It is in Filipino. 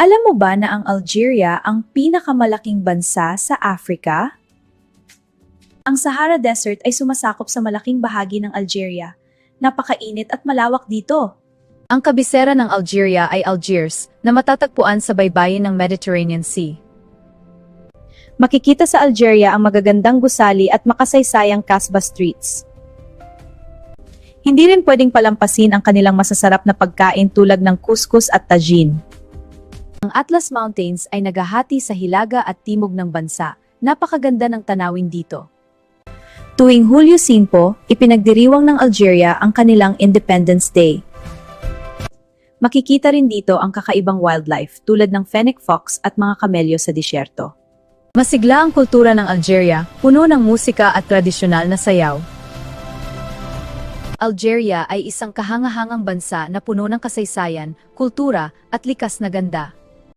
Alam mo ba na ang Algeria ang pinakamalaking bansa sa Africa? Ang Sahara Desert ay sumasakop sa malaking bahagi ng Algeria. Napakainit at malawak dito. Ang kabisera ng Algeria ay Algiers, na matatagpuan sa baybayin ng Mediterranean Sea. Makikita sa Algeria ang magagandang gusali at makasaysayang Kasbah streets. Hindi rin pwedeng palampasin ang kanilang masasarap na pagkain tulad ng couscous at tagine. Ang Atlas Mountains ay nagahati sa hilaga at timog ng bansa. Napakaganda ng tanawin dito. Tuwing Hulyo 5, ipinagdiriwang ng Algeria ang kanilang Independence Day. Makikita rin dito ang kakaibang wildlife tulad ng fennec fox at mga kamelyo sa disyerto. Masigla ang kultura ng Algeria, puno ng musika at tradisyonal na sayaw. Algeria ay isang kahangahangang bansa na puno ng kasaysayan, kultura, at likas na ganda.